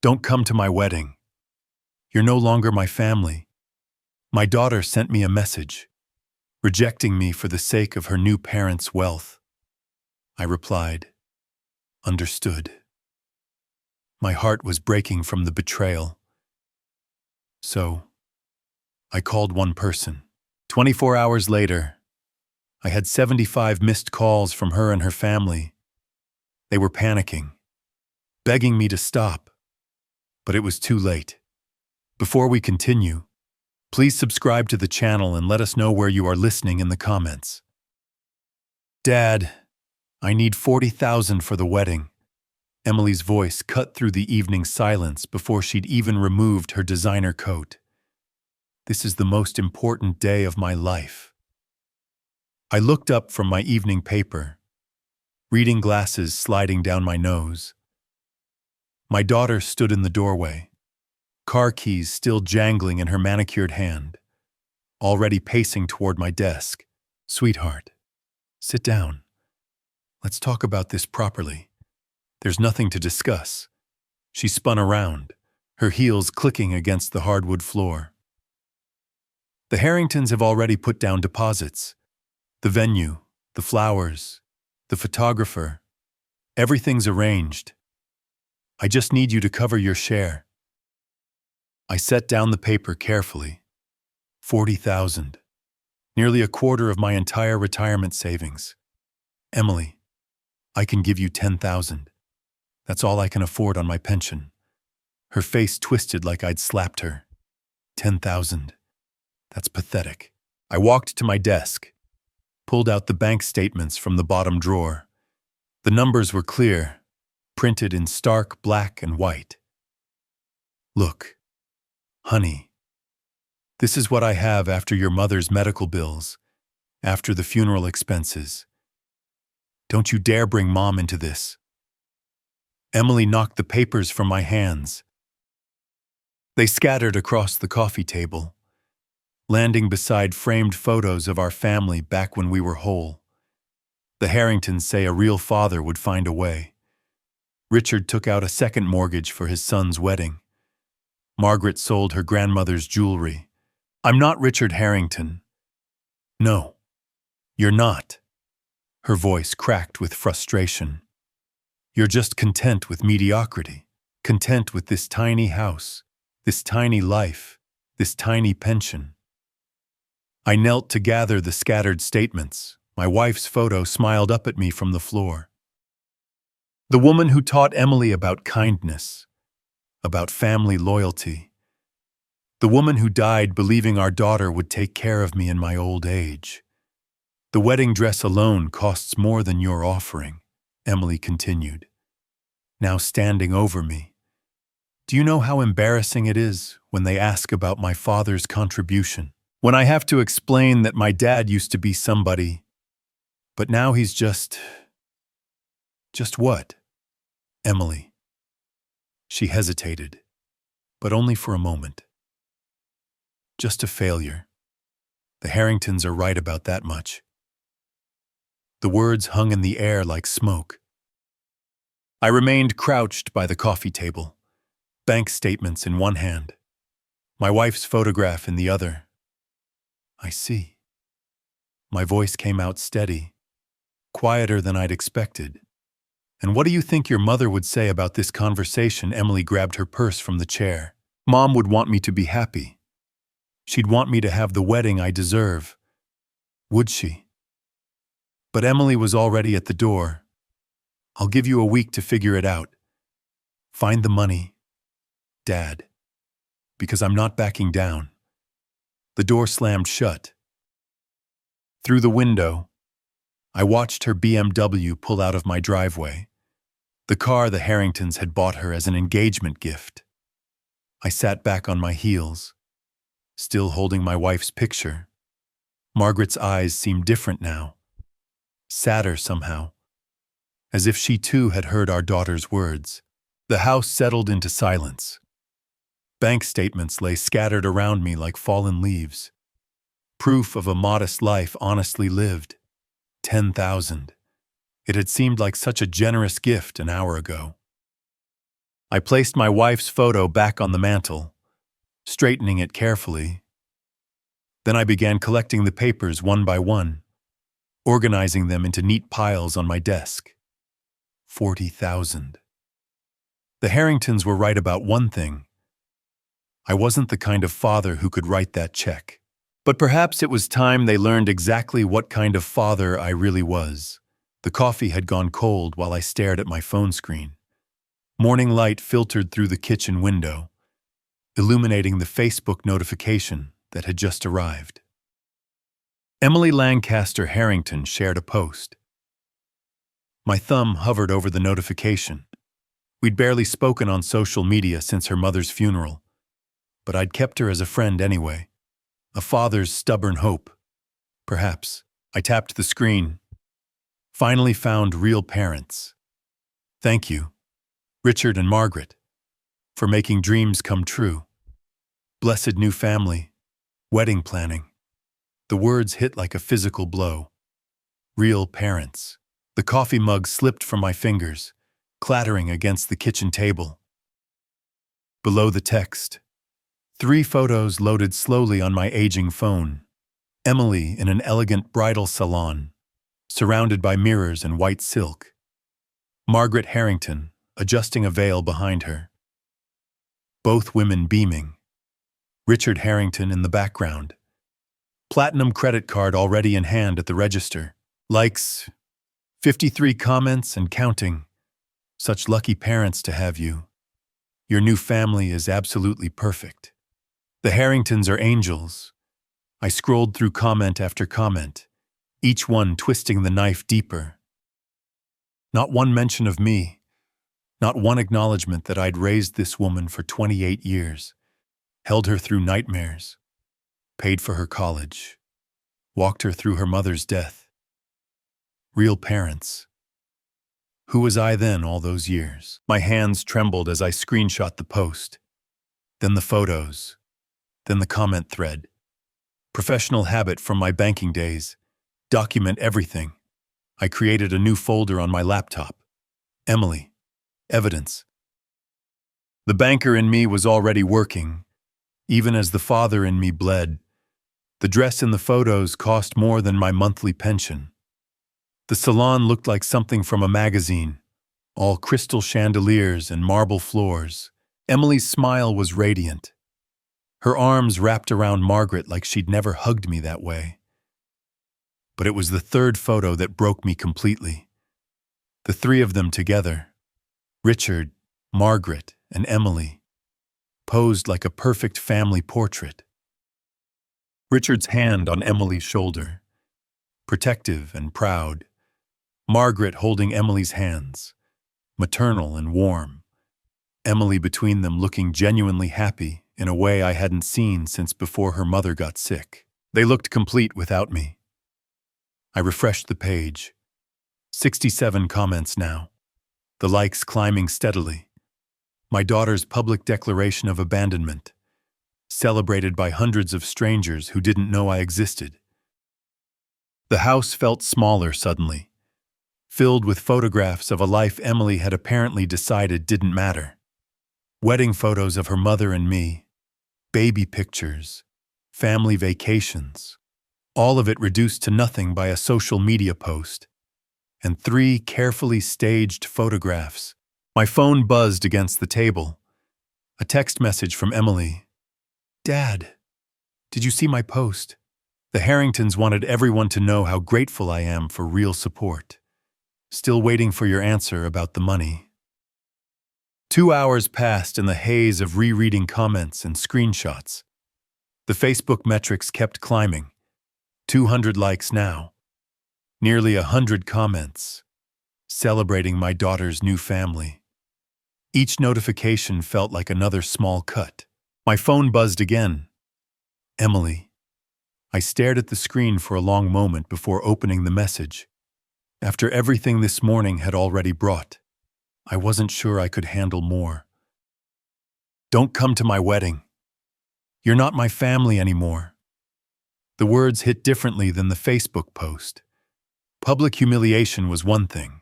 Don't come to my wedding. You're no longer my family. My daughter sent me a message, rejecting me for the sake of her new parents' wealth. I replied, understood. My heart was breaking from the betrayal. So, I called one person. 24 hours later, I had 75 missed calls from her and her family. They were panicking, begging me to stop, but it was too late. Before we continue, please subscribe to the channel and let us know where you are listening in the comments. Dad, I need $40,000 for the wedding. Emily's voice cut through the evening silence before she'd even removed her designer coat. This is the most important day of my life. I looked up from my evening paper, reading glasses sliding down my nose. My daughter stood in the doorway, car keys still jangling in her manicured hand, already pacing toward my desk. Sweetheart, sit down. Let's talk about this properly. There's nothing to discuss. She spun around, her heels clicking against the hardwood floor. The Harringtons have already put down deposits. The venue, the flowers, the photographer. Everything's arranged. I just need you to cover your share. I set down the paper carefully. 40,000. Nearly a quarter of my entire retirement savings. Emily, I can give you 10,000. That's all I can afford on my pension. Her face twisted like I'd slapped her. 10,000. That's pathetic. I walked to my desk, pulled out the bank statements from the bottom drawer. The numbers were clear, printed in stark black and white. Look, honey, this is what I have after your mother's medical bills, after the funeral expenses. Don't you dare bring Mom into this. Emily knocked the papers from my hands. They scattered across the coffee table, landing beside framed photos of our family back when we were whole. The Harringtons say a real father would find a way. Richard took out a second mortgage for his son's wedding. Margaret sold her grandmother's jewelry. I'm not Richard Harrington. No, you're not. Her voice cracked with frustration. You're just content with mediocrity, content with this tiny house, this tiny life, this tiny pension. I knelt to gather the scattered statements. My wife's photo smiled up at me from the floor. The woman who taught Emily about kindness, about family loyalty. The woman who died believing our daughter would take care of me in my old age. The wedding dress alone costs more than your offering, Emily continued, now standing over me. Do you know how embarrassing it is when they ask about my father's contribution? When I have to explain that my dad used to be somebody, but now he's just what? Emily. She hesitated, but only for a moment. Just a failure. The Harringtons are right about that much. The words hung in the air like smoke. I remained crouched by the coffee table, bank statements in one hand, my wife's photograph in the other. I see. My voice came out steady, quieter than I'd expected. And what do you think your mother would say about this conversation? Emily grabbed her purse from the chair. Mom would want me to be happy. She'd want me to have the wedding I deserve. Would she? But Emily was already at the door. I'll give you a week to figure it out. Find the money, Dad, because I'm not backing down. The door slammed shut. Through the window, I watched her BMW pull out of my driveway, the car the Harringtons had bought her as an engagement gift. I sat back on my heels, still holding my wife's picture. Margaret's eyes seemed different now, sadder somehow, as if she too had heard our daughter's words. The house settled into silence. Bank statements lay scattered around me like fallen leaves. Proof of a modest life honestly lived. 10,000. It had seemed like such a generous gift an hour ago. I placed my wife's photo back on the mantel, straightening it carefully. Then I began collecting the papers one by one, organizing them into neat piles on my desk. 40,000. The Harringtons were right about one thing. I wasn't the kind of father who could write that check. But perhaps it was time they learned exactly what kind of father I really was. The coffee had gone cold while I stared at my phone screen. Morning light filtered through the kitchen window, illuminating the Facebook notification that had just arrived. Emily Lancaster Harrington shared a post. My thumb hovered over the notification. We'd barely spoken on social media since her mother's funeral, but I'd kept her as a friend anyway. A father's stubborn hope. Perhaps. I tapped the screen. Finally found real parents. Thank you, Richard and Margaret, for making dreams come true. Blessed new family. Wedding planning. The words hit like a physical blow. Real parents. The coffee mug slipped from my fingers, clattering against the kitchen table. Below the text, 3 photos loaded slowly on my aging phone. Emily in an elegant bridal salon, surrounded by mirrors and white silk. Margaret Harrington, adjusting a veil behind her. Both women beaming. Richard Harrington in the background. Platinum credit card already in hand at the register. Likes, 53 comments and counting. Such lucky parents to have you. Your new family is absolutely perfect. The Harringtons are angels. I scrolled through comment after comment, each one twisting the knife deeper. Not one mention of me, not one acknowledgement that I'd raised this woman for 28 years, held her through nightmares, paid for her college, walked her through her mother's death. Real parents. Who was I then all those years? My hands trembled as I screenshot the post, then the photos, then the comment thread. Professional habit from my banking days. Document everything. I created a new folder on my laptop. Emily. Evidence. The banker in me was already working, even as the father in me bled. The dress in the photos cost more than my monthly pension. The salon looked like something from a magazine, all crystal chandeliers and marble floors. Emily's smile was radiant. Her arms wrapped around Margaret like she'd never hugged me that way. But it was the third photo that broke me completely. The 3 of them together, Richard, Margaret, and Emily, posed like a perfect family portrait. Richard's hand on Emily's shoulder, protective and proud. Margaret holding Emily's hands, maternal and warm. Emily between them looking genuinely happy in a way I hadn't seen since before her mother got sick. They looked complete without me. I refreshed the page. 67 comments now. The likes climbing steadily. My daughter's public declaration of abandonment, celebrated by hundreds of strangers who didn't know I existed. The house felt smaller suddenly, filled with photographs of a life Emily had apparently decided didn't matter. Wedding photos of her mother and me, baby pictures, family vacations, all of it reduced to nothing by a social media post, and 3 carefully staged photographs. My phone buzzed against the table. A text message from Emily. Dad, did you see my post? The Harringtons wanted everyone to know how grateful I am for real support. Still waiting for your answer about the money. 2 hours passed in the haze of rereading comments and screenshots. The Facebook metrics kept climbing. 200 likes now. Nearly 100 comments, celebrating my daughter's new family. Each notification felt like another small cut. My phone buzzed again. Emily. I stared at the screen for a long moment before opening the message. After everything this morning had already brought, I wasn't sure I could handle more. Don't come to my wedding. You're not my family anymore. The words hit differently than the Facebook post. Public humiliation was one thing.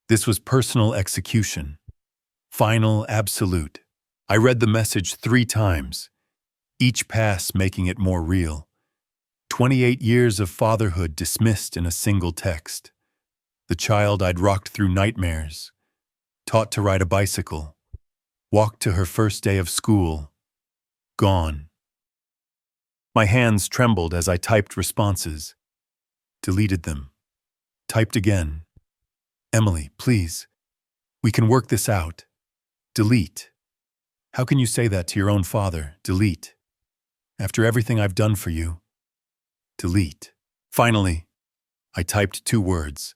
This was personal execution. Final, absolute. I read the message 3 times, each pass making it more real. 28 years of fatherhood dismissed in a single text. The child I'd rocked through nightmares, taught to ride a bicycle, walked to her first day of school, gone. My hands trembled as I typed responses, deleted them, typed again. Emily, please, we can work this out. Delete. How can you say that to your own father? Delete. After everything I've done for you. Delete. Finally, I typed 2 words.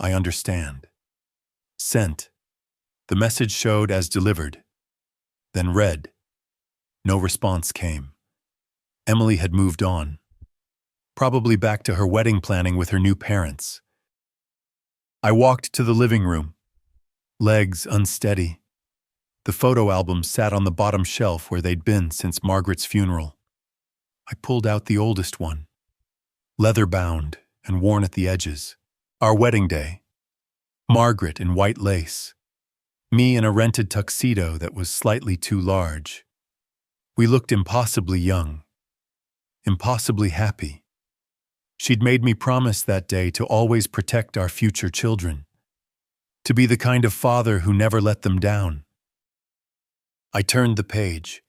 I understand. Sent. The message showed as delivered. Then read. No response came. Emily had moved on. Probably back to her wedding planning with her new parents. I walked to the living room, legs unsteady. The photo albums sat on the bottom shelf where they'd been since Margaret's funeral. I pulled out the oldest one, leather-bound and worn at the edges. Our wedding day. Margaret in white lace. Me in a rented tuxedo that was slightly too large. We looked impossibly young, impossibly happy. She'd made me promise that day to always protect our future children, to be the kind of father who never let them down. I turned the page.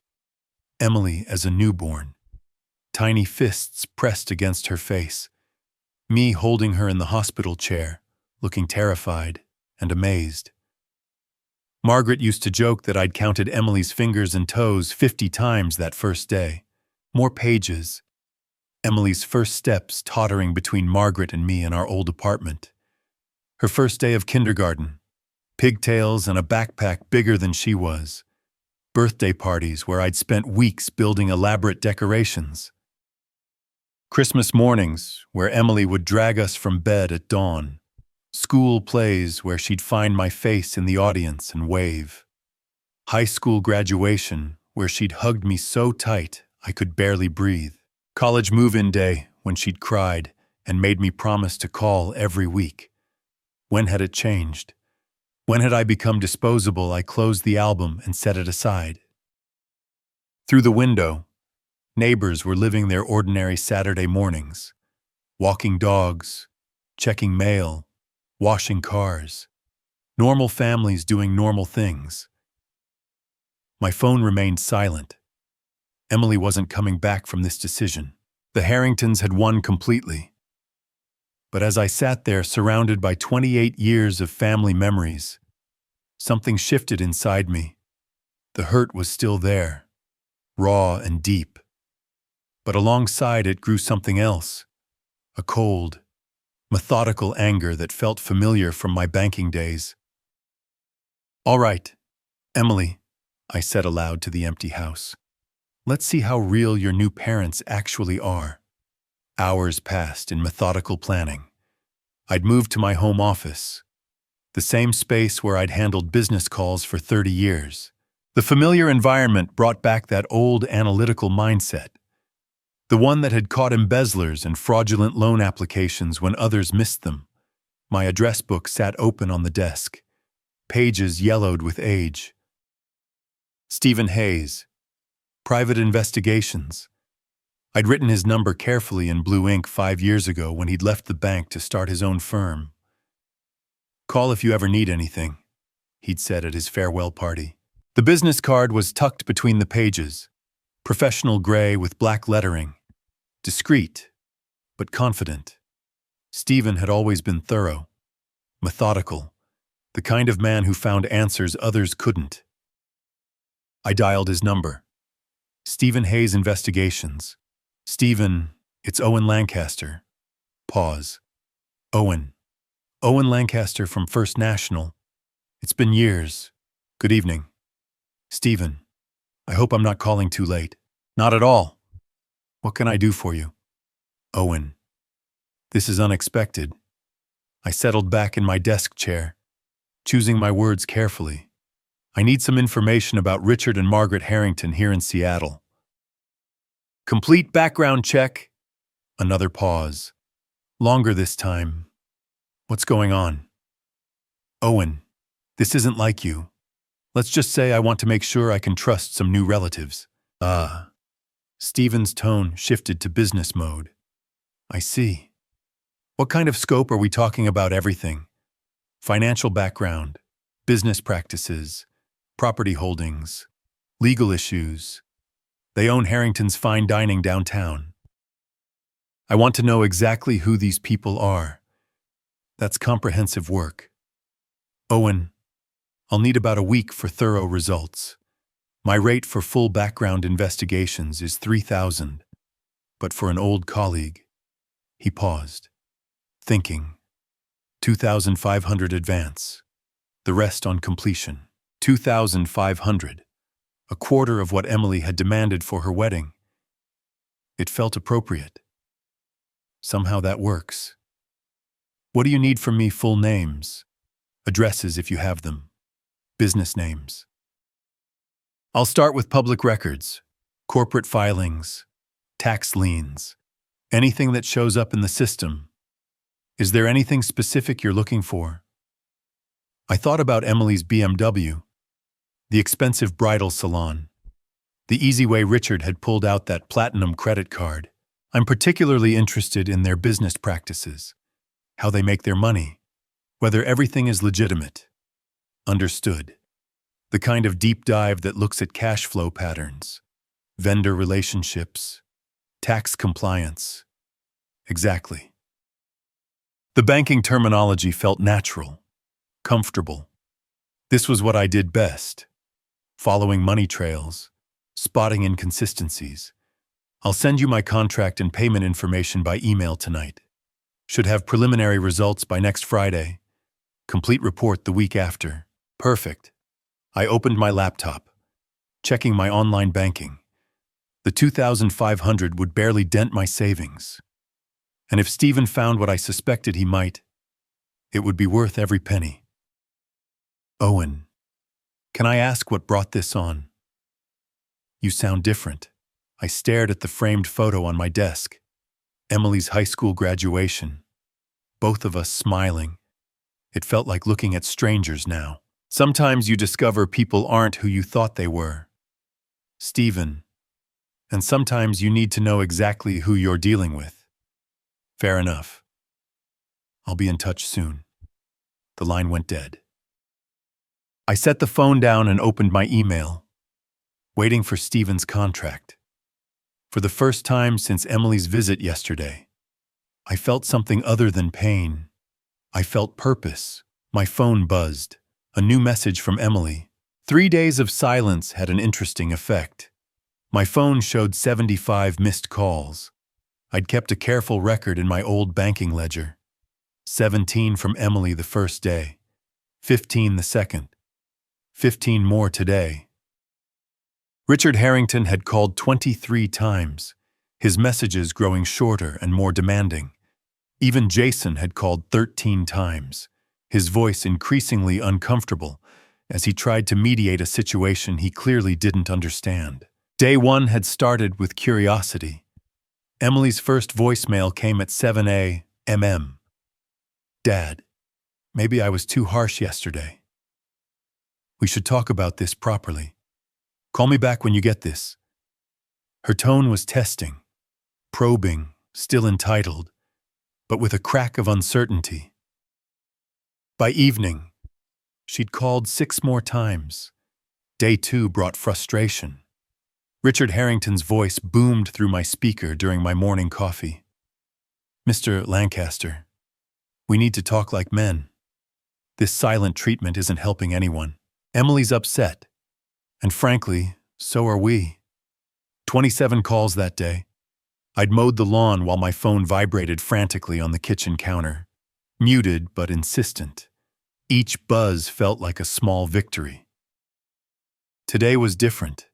Emily as a newborn. Tiny fists pressed against her face. Me holding her in the hospital chair, looking terrified and amazed. Margaret used to joke that I'd counted Emily's fingers and toes 50 times that first day. More pages. Emily's first steps tottering between Margaret and me in our old apartment. Her first day of kindergarten. Pigtails and a backpack bigger than she was. Birthday parties where I'd spent weeks building elaborate decorations. Christmas mornings where Emily would drag us from bed at dawn. School plays where she'd find my face in the audience and wave. High school graduation where she'd hugged me so tight I could barely breathe. College move-in day when she'd cried and made me promise to call every week. When had it changed? When had I become disposable? I closed the album and set it aside. Through the window, neighbors were living their ordinary Saturday mornings, walking dogs, checking mail, washing cars. Normal families doing normal things. My phone remained silent. Emily wasn't coming back from this decision. The Harringtons had won completely. But as I sat there surrounded by 28 years of family memories, something shifted inside me. The hurt was still there, raw and deep. But alongside it grew something else, a cold, methodical anger that felt familiar from my banking days. "All right, Emily," I said aloud to the empty house. "Let's see how real your new parents actually are." Hours passed in methodical planning. I'd moved to my home office, the same space where I'd handled business calls for 30 years. The familiar environment brought back that old analytical mindset, the one that had caught embezzlers and fraudulent loan applications when others missed them. My address book sat open on the desk, pages yellowed with age. Stephen Hayes, Private Investigations. I'd written his number carefully in blue ink 5 years ago when he'd left the bank to start his own firm. "Call if you ever need anything," he'd said at his farewell party. The business card was tucked between the pages, professional gray with black lettering, discreet, but confident. Stephen had always been thorough, methodical, the kind of man who found answers others couldn't. I dialed his number. Stephen Hayes Investigations. "Stephen, it's Owen Lancaster." Pause. "Owen. Owen Lancaster from First National. It's been years. Good evening." "Stephen, I hope I'm not calling too late." "Not at all. What can I do for you?" "Owen, this is unexpected." I settled back in my desk chair, choosing my words carefully. "I need some information about Richard and Margaret Harrington here in Seattle." "Complete background check." Another pause. Longer this time. "What's going on?" "Owen, this isn't like you. Let's just say I want to make sure I can trust some new relatives. Stephen's tone shifted to business mode. I see. What kind of scope are we talking about? Everything? Financial background, business practices, property holdings, legal issues. They own Harrington's fine dining downtown. I want to know exactly who these people are. That's comprehensive work. Owen, I'll need about a week for thorough results. My rate for full background investigations is $3,000, but for an old colleague, he paused, thinking, $2,500 advance, the rest on completion. $2,500, a quarter of what Emily had demanded for her wedding. It felt appropriate. Somehow that works. What do you need from me? Full names, addresses if you have them, business names. I'll start with public records, corporate filings, tax liens, anything that shows up in the system. Is there anything specific you're looking for? I thought about Emily's BMW, the expensive bridal salon, the easy way Richard had pulled out that platinum credit card. I'm particularly interested in their business practices, how they make their money, whether everything is legitimate. Understood. The kind of deep dive that looks at cash flow patterns, vendor relationships, tax compliance. Exactly. The banking terminology felt natural, comfortable. This was what I did best, following money trails, spotting inconsistencies. I'll send you my contract and payment information by email tonight. Should have preliminary results by next Friday. Complete report the week after. Perfect. I opened my laptop, checking my online banking. The $2,500 would barely dent my savings. And if Stephen found what I suspected he might, it would be worth every penny. Owen, can I ask what brought this on? You sound different. I stared at the framed photo on my desk. Emily's high school graduation. Both of us smiling. It felt like looking at strangers now. Sometimes you discover people aren't who you thought they were. Stephen. And sometimes you need to know exactly who you're dealing with. Fair enough. I'll be in touch soon. The line went dead. I set the phone down and opened my email, waiting for Stephen's contract. For the first time since Emily's visit yesterday, I felt something other than pain. I felt purpose. My phone buzzed. A new message from Emily. 3 days of silence had an interesting effect. My phone showed 75 missed calls. I'd kept a careful record in my old banking ledger. 17 from Emily the first day, 15 the second, 15 more today. Richard Harrington had called 23 times, his messages growing shorter and more demanding. Even Jason had called 13 times, his voice increasingly uncomfortable as he tried to mediate a situation he clearly didn't understand. Day one had started with curiosity. Emily's first voicemail came at 7 a.m. Dad, maybe I was too harsh yesterday. We should talk about this properly. Call me back when you get this. Her tone was testing, probing, still entitled, but with a crack of uncertainty. By evening, she'd called 6 more times. Day 2 brought frustration. Richard Harrington's voice boomed through my speaker during my morning coffee. Mr. Lancaster, we need to talk like men. This silent treatment isn't helping anyone. Emily's upset. And frankly, so are we. 27 calls that day. I'd mowed the lawn while my phone vibrated frantically on the kitchen counter. Muted but insistent. Each buzz felt like a small victory. Today was different.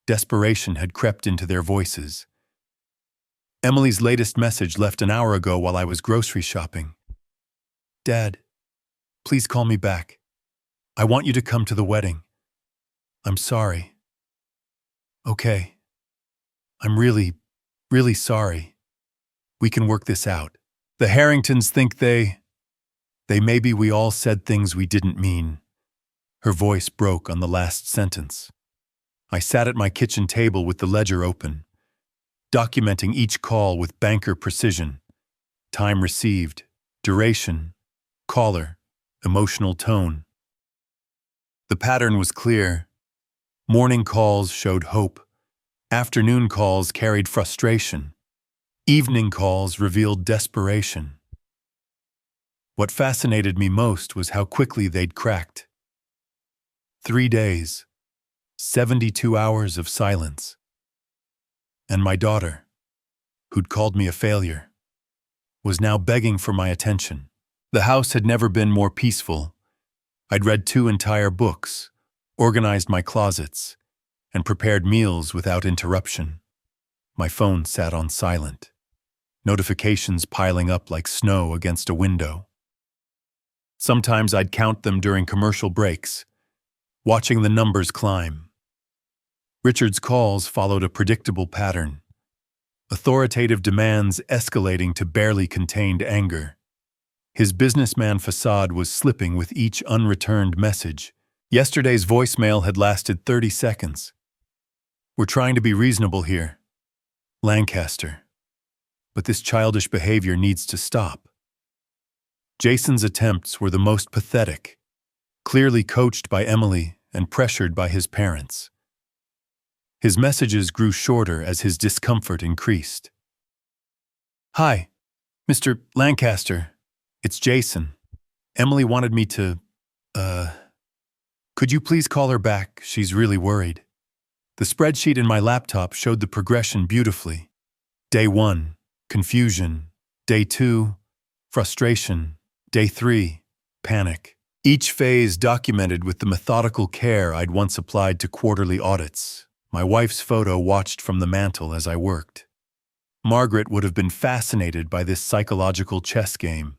Desperation had crept into their voices. Emily's latest message left an hour ago while I was grocery shopping. Dad, please call me back. I want you to come to the wedding. I'm sorry. Okay. I'm really, really sorry. We can work this out. The Harringtons think maybe we all said things we didn't mean. Her voice broke on the last sentence. I sat at my kitchen table with the ledger open, documenting each call with banker precision. Time received, duration, caller, emotional tone. The pattern was clear. Morning calls showed hope. Afternoon calls carried frustration. Evening calls revealed desperation. What fascinated me most was how quickly they'd cracked. 3 days, 72 hours of silence. And my daughter, who'd called me a failure, was now begging for my attention. The house had never been more peaceful. I'd read 2 entire books, organized my closets, and prepared meals without interruption. My phone sat on silent, notifications piling up like snow against a window. Sometimes I'd count them during commercial breaks, watching the numbers climb. Richard's calls followed a predictable pattern, authoritative demands escalating to barely contained anger. His businessman facade was slipping with each unreturned message. Yesterday's voicemail had lasted 30 seconds. "We're trying to be reasonable here, Lancaster. But this childish behavior needs to stop." Jason's attempts were the most pathetic, clearly coached by Emily and pressured by his parents. His messages grew shorter as his discomfort increased. "Hi, Mr. Lancaster. It's Jason. Emily wanted me to, could you please call her back? She's really worried." The spreadsheet in my laptop showed the progression beautifully. Day 1, confusion. Day 2, frustration. Day 3, panic. Each phase documented with the methodical care I'd once applied to quarterly audits. My wife's photo watched from the mantel as I worked. Margaret would have been fascinated by this psychological chess game.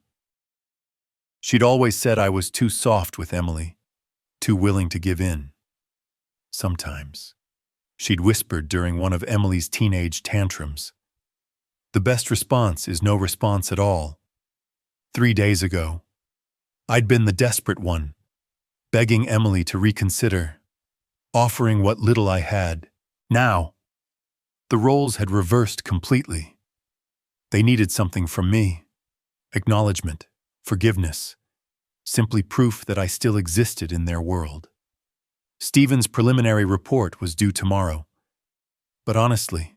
She'd always said I was too soft with Emily, too willing to give in. Sometimes, she'd whispered during one of Emily's teenage tantrums, "The best response is no response at all." 3 days ago, I'd been the desperate one, begging Emily to reconsider, offering what little I had. Now, the roles had reversed completely. They needed something from me: acknowledgement, forgiveness, simply proof that I still existed in their world. Stephen's preliminary report was due tomorrow, but honestly,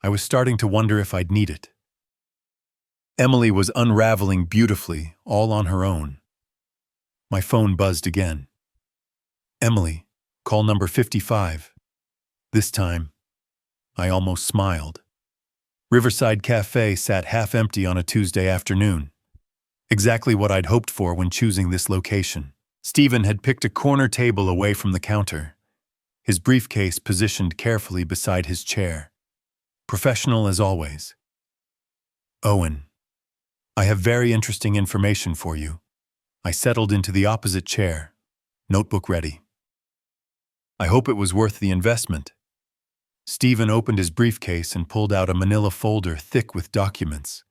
I was starting to wonder if I'd need it. Emily was unraveling beautifully, all on her own. My phone buzzed again. "Emily, call number 55. This time, I almost smiled. Riverside Cafe sat half empty on a Tuesday afternoon. Exactly what I'd hoped for when choosing this location. Stephen had picked a corner table away from the counter, his briefcase positioned carefully beside his chair. Professional as always. "Owen, I have very interesting information for you." I settled into the opposite chair, notebook ready. "I hope it was worth the investment." Stephen opened his briefcase and pulled out a manila folder thick with documents.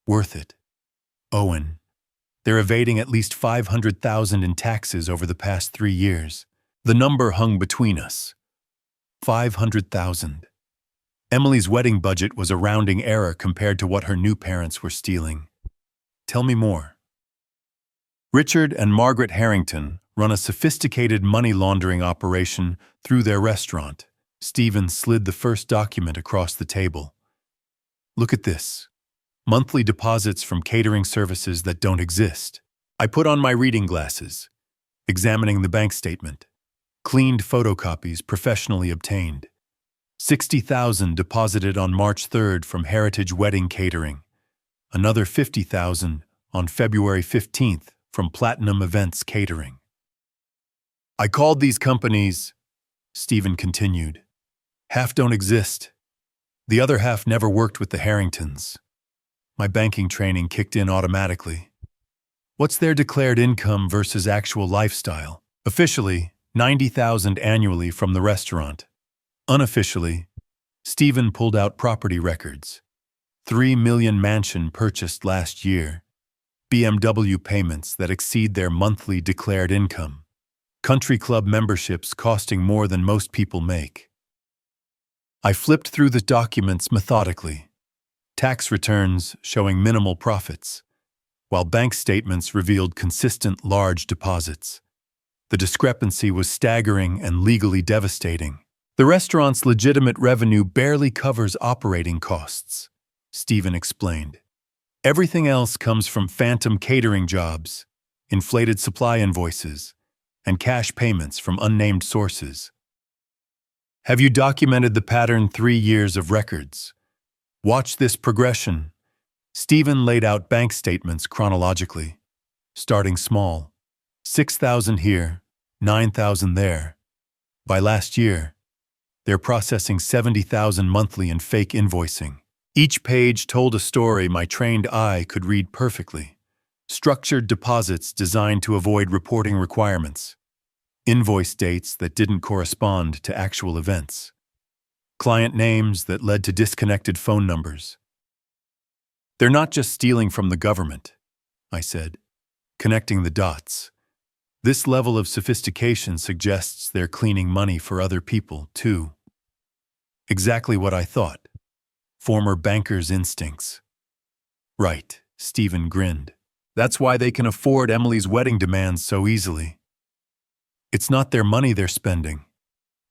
"Worth it. Owen, they're evading at least $500,000 in taxes over the past 3 years. The number hung between us. 500,000. Emily's wedding budget was a rounding error compared to what her new parents were stealing. Tell me more." Richard and Margaret Harrington run a sophisticated money laundering operation through their restaurant. Stephen slid the first document across the table. "Look at this. Monthly deposits from catering services that don't exist." I put on my reading glasses, examining the bank statement. Cleaned photocopies professionally obtained. 60,000 deposited on March 3rd from Heritage Wedding Catering. Another 50,000 on February 15th from Platinum Events Catering. "I called these companies," Stephen continued. "Half don't exist. The other half never worked with the Harringtons." My banking training kicked in automatically. "What's their declared income versus actual lifestyle?" Officially, 90,000 annually from the restaurant. Unofficially, Stephen pulled out property records. 3 million mansion purchased last year. BMW payments that exceed their monthly declared income. Country club memberships costing more than most people make. I flipped through the documents methodically. Tax returns showing minimal profits, while bank statements revealed consistent large deposits. The discrepancy was staggering and legally devastating. The restaurant's legitimate revenue barely covers operating costs, Stephen explained. Everything else comes from phantom catering jobs, inflated supply invoices, and cash payments from unnamed sources. Have you documented the pattern 3 years of records? Watch this progression. Stephen laid out bank statements chronologically, starting small. 6,000 here, 9,000 there. By last year, they're processing 70,000 monthly in fake invoicing. Each page told a story my trained eye could read perfectly. Structured deposits designed to avoid reporting requirements. Invoice dates that didn't correspond to actual events. Client names that led to disconnected phone numbers. They're not just stealing from the government, I said, connecting the dots. This level of sophistication suggests they're cleaning money for other people, too. Exactly what I thought. Former banker's instincts. Right, Stephen grinned. That's why they can afford Emily's wedding demands so easily. It's not their money they're spending.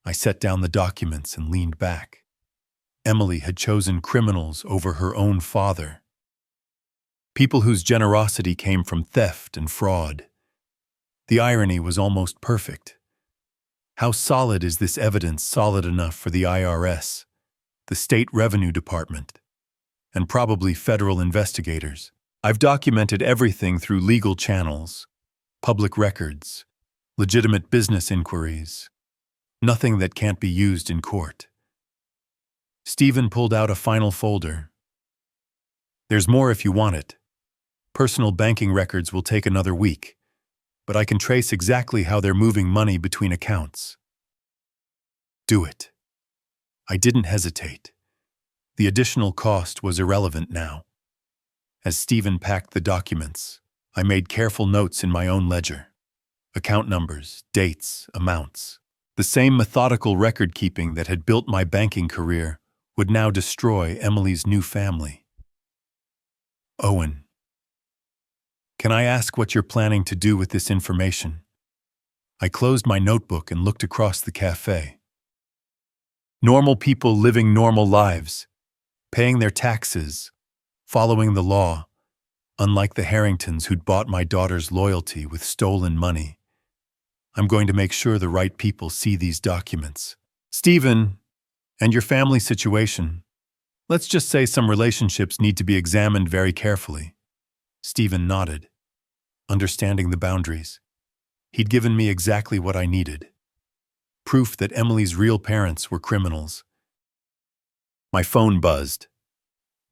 I set down the documents and leaned back. Emily had chosen criminals over her own father. People whose generosity came from theft and fraud. The irony was almost perfect. How solid is this evidence solid enough for the IRS, the State Revenue Department, and probably federal investigators? I've documented everything through legal channels, public records, legitimate business inquiries. Nothing that can't be used in court. Stephen pulled out a final folder. There's more if you want it. Personal banking records will take another week, but I can trace exactly how they're moving money between accounts. Do it. I didn't hesitate. The additional cost was irrelevant now. As Stephen packed the documents, I made careful notes in my own ledger. Account numbers, dates, amounts. The same methodical record-keeping that had built my banking career would now destroy Emily's new family. Owen, can I ask what you're planning to do with this information? I closed my notebook and looked across the cafe. Normal people living normal lives, paying their taxes, following the law, unlike the Harringtons who'd bought my daughter's loyalty with stolen money. I'm going to make sure the right people see these documents. Stephen, and your family situation. Let's just say some relationships need to be examined very carefully. Stephen nodded, understanding the boundaries. He'd given me exactly what I needed. Proof that Emily's real parents were criminals. My phone buzzed.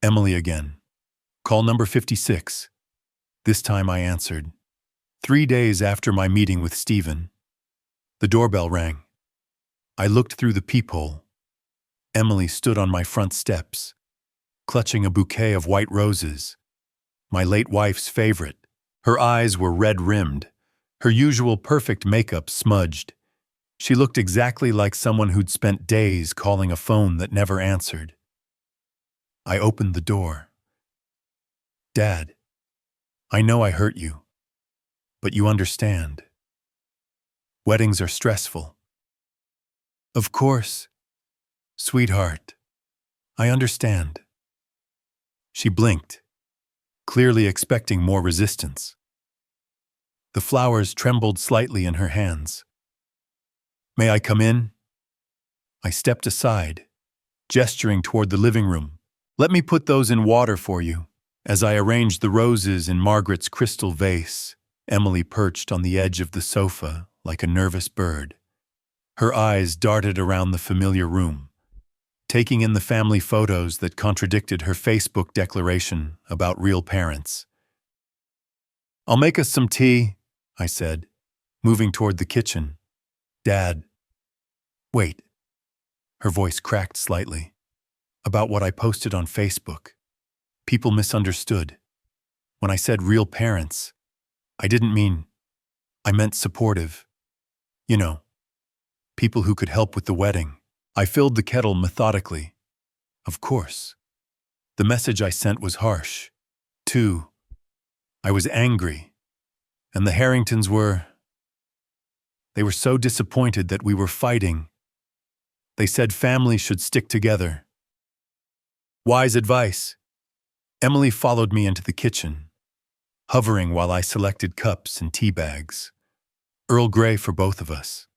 Emily again. Call number 56. This time I answered. 3 days after my meeting with Stephen, the doorbell rang. I looked through the peephole. Emily stood on my front steps, clutching a bouquet of white roses, my late wife's favorite. Her eyes were red-rimmed, her usual perfect makeup smudged. She looked exactly like someone who'd spent days calling a phone that never answered. I opened the door. Dad, I know I hurt you, but you understand. Weddings are stressful. Of course, sweetheart. I understand. She blinked, clearly expecting more resistance. The flowers trembled slightly in her hands. May I come in? I stepped aside, gesturing toward the living room. Let me put those in water for you. As I arranged the roses in Margaret's crystal vase, Emily perched on the edge of the sofa like a nervous bird. Her eyes darted around the familiar room, taking in the family photos that contradicted her Facebook declaration about real parents. I'll make us some tea, I said, moving toward the kitchen. Dad. Wait. Her voice cracked slightly. About what I posted on Facebook. People misunderstood. When I said real parents, I didn't mean, I meant supportive. You know, people who could help with the wedding. I filled the kettle methodically. Of course. The message I sent was harsh. Too. I was angry. And the Harringtons they were so disappointed that we were fighting. They said family should stick together. Wise advice. Emily followed me into the kitchen, hovering while I selected cups and tea bags. Earl Grey for both of us.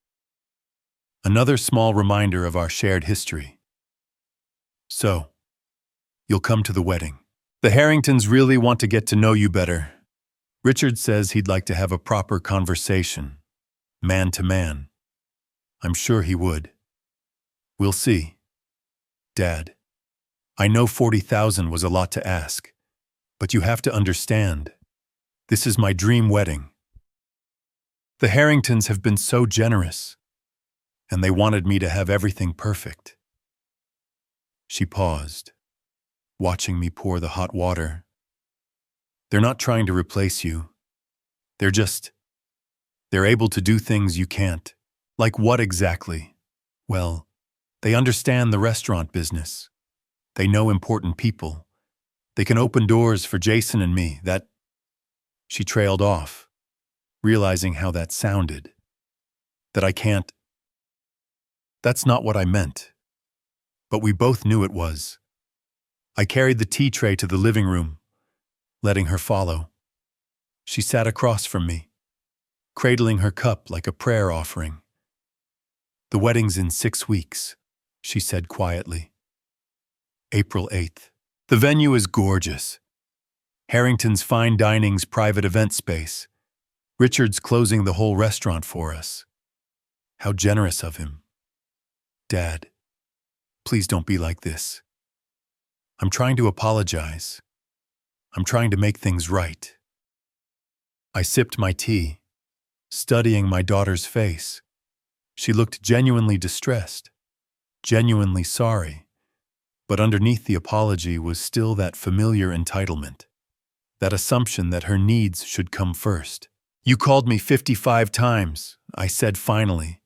Another small reminder of our shared history. So, you'll come to the wedding. The Harringtons really want to get to know you better. Richard says he'd like to have a proper conversation, man to man. I'm sure he would. We'll see. Dad, I know 40,000 was a lot to ask, but you have to understand. This is my dream wedding. The Harringtons have been so generous, and they wanted me to have everything perfect. She paused, watching me pour the hot water. They're not trying to replace you. They're able to do things you can't. Like what exactly? Well, they understand the restaurant business. They know important people. They can open doors for Jason and me. She trailed off, realizing how that sounded. That I can't. That's not what I meant. But we both knew it was. I carried the tea tray to the living room, letting her follow. She sat across from me, cradling her cup like a prayer offering. The wedding's in 6 weeks, she said quietly. April 8th. The venue is gorgeous. Harrington's fine dining's private event space. Richard's closing the whole restaurant for us. How generous of him. Dad, please don't be like this. I'm trying to apologize. I'm trying to make things right. I sipped my tea, studying my daughter's face. She looked genuinely distressed, genuinely sorry, but underneath the apology was still that familiar entitlement, that assumption that her needs should come first. You called me 55 times, I said finally.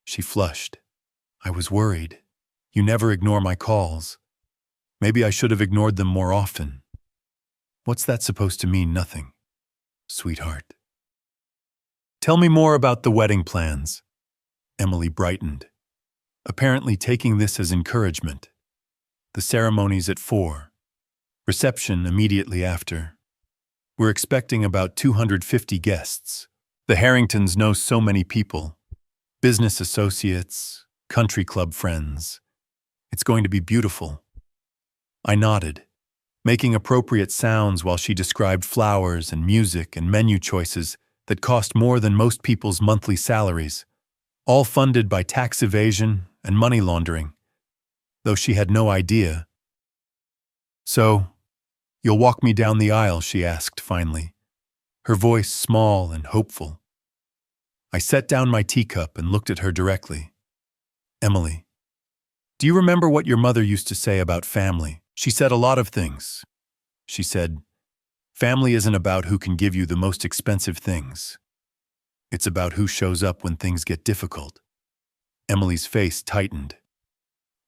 She flushed. I was worried. You never ignore my calls. Maybe I should have ignored them more often. What's that supposed to mean? Nothing, sweetheart. Tell me more about the wedding plans. Emily brightened, apparently taking this as encouragement. The ceremony's at 4. Reception immediately after. We're expecting about 250 guests. The Harringtons know so many people. Business associates, country club friends. It's going to be beautiful. I nodded, making appropriate sounds while she described flowers and music and menu choices that cost more than most people's monthly salaries, all funded by tax evasion and money laundering, though she had no idea. So, you'll walk me down the aisle, she asked finally, her voice small and hopeful. I set down my teacup and looked at her directly. Emily, do you remember what your mother used to say about family? She said a lot of things. She said, family isn't about who can give you the most expensive things. It's about who shows up when things get difficult. Emily's face tightened.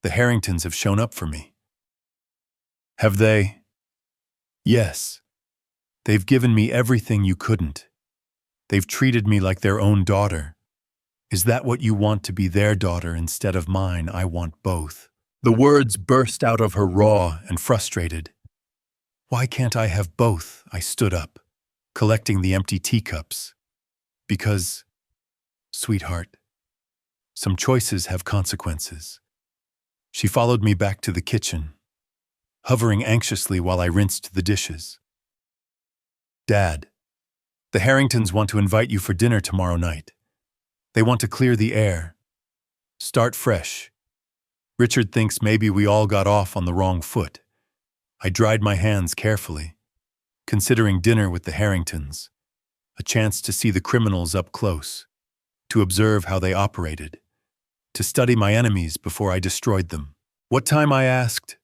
The Harringtons have shown up for me. Have they? Yes. They've given me everything you couldn't. They've treated me like their own daughter. Is that what you want, to be their daughter instead of mine? I want both. The words burst out of her raw and frustrated. Why can't I have both? I stood up, collecting the empty teacups. Because, sweetheart, some choices have consequences. She followed me back to the kitchen, hovering anxiously while I rinsed the dishes. Dad, the Harringtons want to invite you for dinner tomorrow night. They want to clear the air. Start fresh. Richard thinks maybe we all got off on the wrong foot. I dried my hands carefully, considering dinner with the Harringtons, a chance to see the criminals up close, to observe how they operated, to study my enemies before I destroyed them. What time? I asked.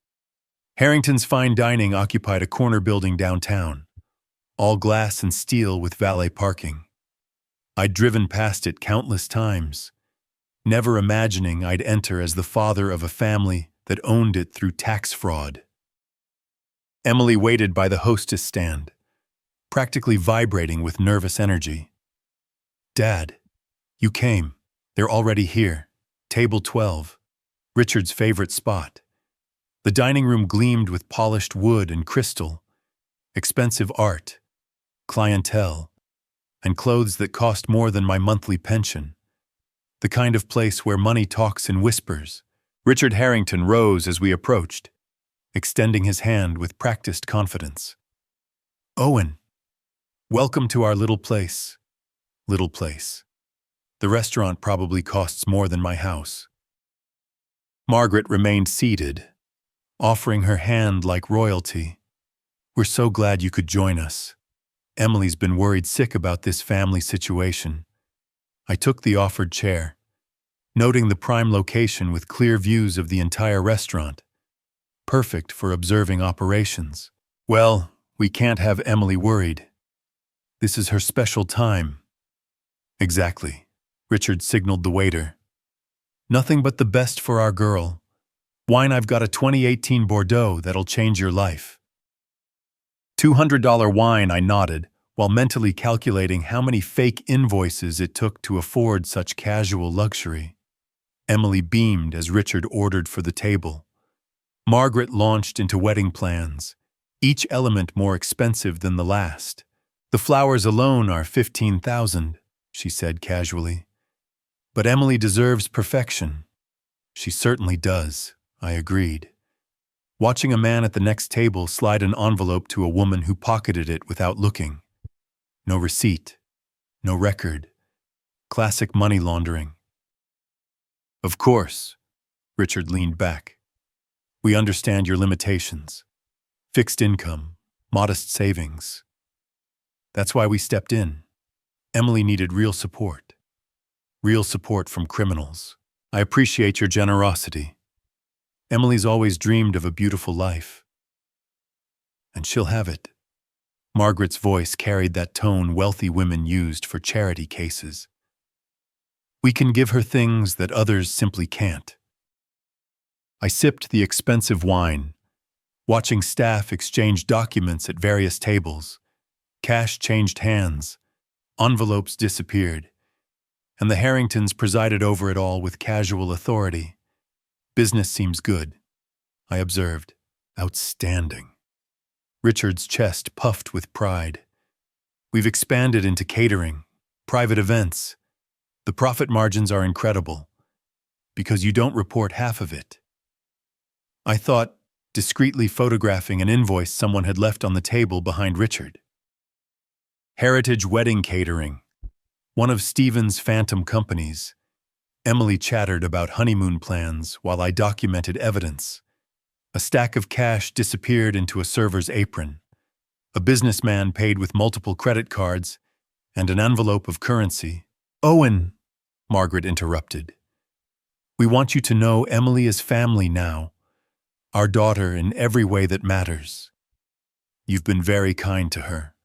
Harrington's fine dining occupied a corner building downtown, all glass and steel with valet parking. I'd driven past it countless times, never imagining I'd enter as the father of a family that owned it through tax fraud. Emily waited by the hostess stand, practically vibrating with nervous energy. "Dad, you came. They're already here. Table 12, Richard's favorite spot." The dining room gleamed with polished wood and crystal, expensive art, clientele, and clothes that cost more than my monthly pension. The kind of place where money talks in whispers. Richard Harrington rose as we approached, extending his hand with practiced confidence. "Owen, welcome to our little place." Little place. The restaurant probably costs more than my house. Margaret remained seated, offering her hand like royalty. "We're so glad you could join us. Emily's been worried sick about this family situation." I took the offered chair, noting the prime location with clear views of the entire restaurant, perfect for observing operations. "Well, we can't have Emily worried. This is her special time." "Exactly," Richard signaled the waiter. "Nothing but the best for our girl. Wine, I've got a 2018 Bordeaux that'll change your life." $200 wine, I nodded, while mentally calculating how many fake invoices it took to afford such casual luxury. Emily beamed as Richard ordered for the table. Margaret launched into wedding plans, each element more expensive than the last. "The flowers alone are $15,000, she said casually. "But Emily deserves perfection." "She certainly does," I agreed, watching a man at the next table slide an envelope to a woman who pocketed it without looking. No receipt, no record. Classic money laundering. "Of course," Richard leaned back. "We understand your limitations. Fixed income, modest savings. That's why we stepped in. Emily needed real support. Real support from criminals. I appreciate your generosity. Emily's always dreamed of a beautiful life. And she'll have it." Margaret's voice carried that tone wealthy women used for charity cases. "We can give her things that others simply can't." I sipped the expensive wine, watching staff exchange documents at various tables. Cash changed hands, envelopes disappeared, and the Harringtons presided over it all with casual authority. "Business seems good," I observed. "Outstanding." Richard's chest puffed with pride. "We've expanded into catering, private events. The profit margins are incredible, because you don't report half of it." I thought, discreetly photographing an invoice someone had left on the table behind Richard. "Heritage Wedding Catering, one of Stephen's phantom companies." Emily chattered about honeymoon plans while I documented evidence. A stack of cash disappeared into a server's apron. A businessman paid with multiple credit cards, and an envelope of currency. "Owen," Margaret interrupted. "We want you to know Emily is family now. Our daughter in every way that matters. You've been very kind to her."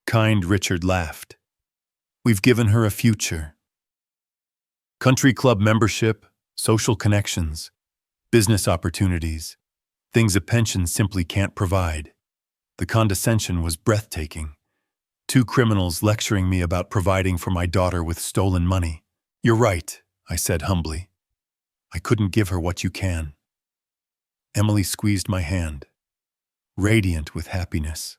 Kind, Richard laughed. "We've given her a future. Country club membership, social connections, business opportunities, things a pension simply can't provide." The condescension was breathtaking. Two criminals lecturing me about providing for my daughter with stolen money. "You're right," I said humbly. "I couldn't give her what you can." Emily squeezed my hand, radiant with happiness.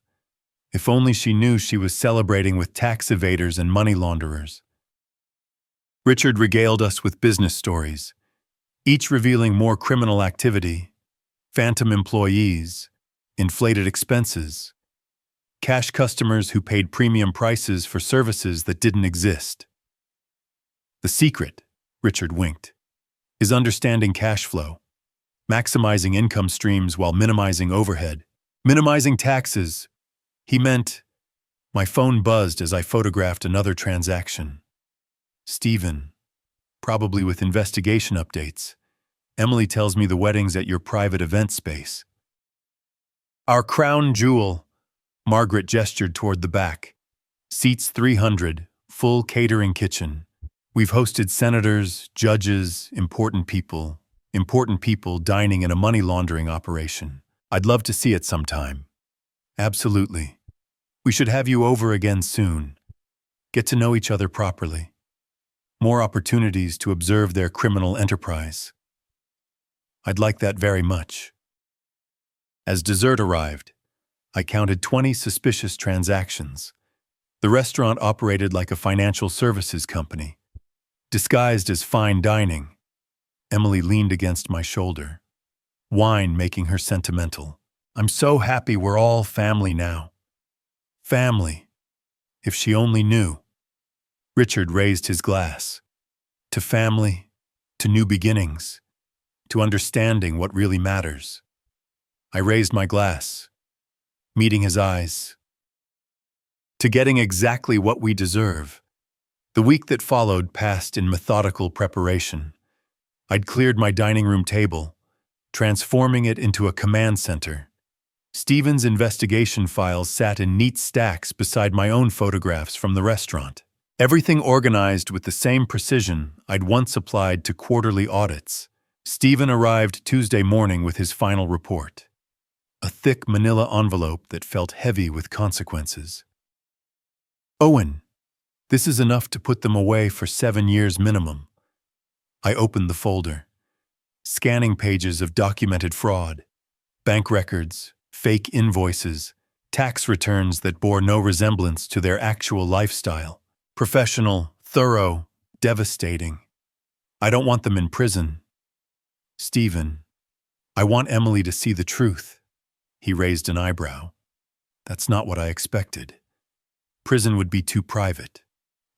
If only she knew she was celebrating with tax evaders and money launderers. Richard regaled us with business stories, each revealing more criminal activity, phantom employees, inflated expenses, cash customers who paid premium prices for services that didn't exist. "The secret," Richard winked, "is understanding cash flow, maximizing income streams while minimizing overhead, minimizing taxes." He meant. My phone buzzed as I photographed another transaction. "Stephen, probably with investigation updates. Emily tells me the wedding's at your private event space." "Our crown jewel," Margaret gestured toward the back. "Seats 300, full catering kitchen. We've hosted senators, judges, important people dining in a money laundering operation. I'd love to see it sometime. Absolutely. We should have you over again soon. Get to know each other properly. More opportunities to observe their criminal enterprise. I'd like that very much. As dessert arrived, I counted 20 suspicious transactions. The restaurant operated like a financial services company, disguised as fine dining. Emily leaned against my shoulder, wine making her sentimental. I'm so happy we're all family now. Family. If she only knew. Richard raised his glass. To family, to new beginnings, to understanding what really matters. I raised my glass, meeting his eyes. To getting exactly what we deserve. The week that followed passed in methodical preparation. I'd cleared my dining room table, transforming it into a command center. Stephen's investigation files sat in neat stacks beside my own photographs from the restaurant. Everything organized with the same precision I'd once applied to quarterly audits. Stephen arrived Tuesday morning with his final report. A thick manila envelope that felt heavy with consequences. Owen, this is enough to put them away for 7 years minimum. I opened the folder, scanning pages of documented fraud, bank records, fake invoices, tax returns that bore no resemblance to their actual lifestyle. Professional, thorough, devastating. I don't want them in prison. Stephen, I want Emily to see the truth. He raised an eyebrow. That's not what I expected. Prison would be too private,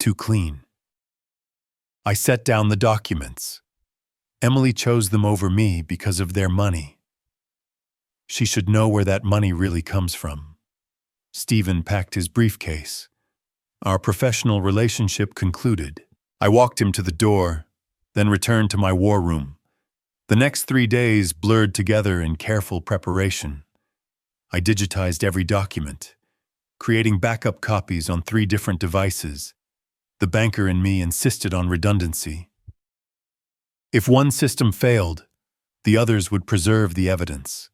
too clean. I set down the documents. Emily chose them over me because of their money. She should know where that money really comes from. Stephen packed his briefcase. Our professional relationship concluded. I walked him to the door, then returned to my war room. The next 3 days blurred together in careful preparation. I digitized every document, creating backup copies on 3 different devices. The banker in me insisted on redundancy. If one system failed, the others would preserve the evidence.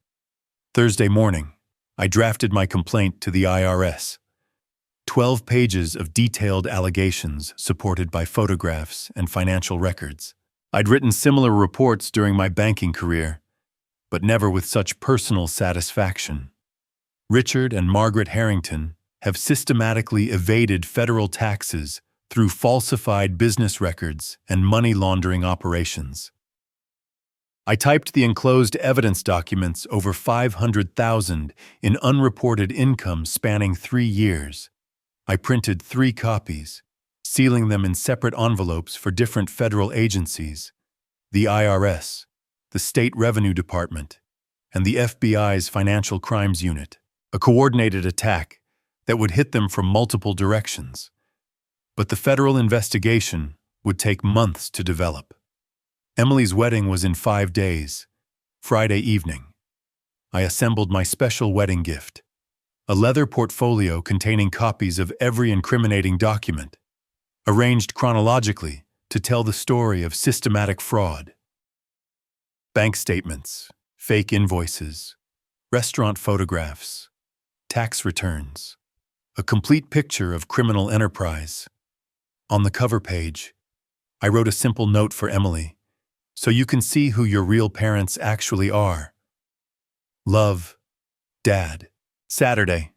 Thursday morning, I drafted my complaint to the IRS. 12 pages of detailed allegations supported by photographs and financial records. I'd written similar reports during my banking career, but never with such personal satisfaction. Richard and Margaret Harrington have systematically evaded federal taxes through falsified business records and money laundering operations. I typed the enclosed evidence documents over 500,000 in unreported income spanning 3 years. I printed 3 copies, sealing them in separate envelopes for different federal agencies, the IRS, the State Revenue Department, and the FBI's Financial Crimes Unit, a coordinated attack that would hit them from multiple directions. But the federal investigation would take months to develop. Emily's wedding was in 5 days, Friday evening. I assembled my special wedding gift, a leather portfolio containing copies of every incriminating document, arranged chronologically to tell the story of systematic fraud. Bank statements, fake invoices, restaurant photographs, tax returns, a complete picture of criminal enterprise. On the cover page, I wrote a simple note for Emily, so you can see who your real parents actually are. Love, Dad. Saturday,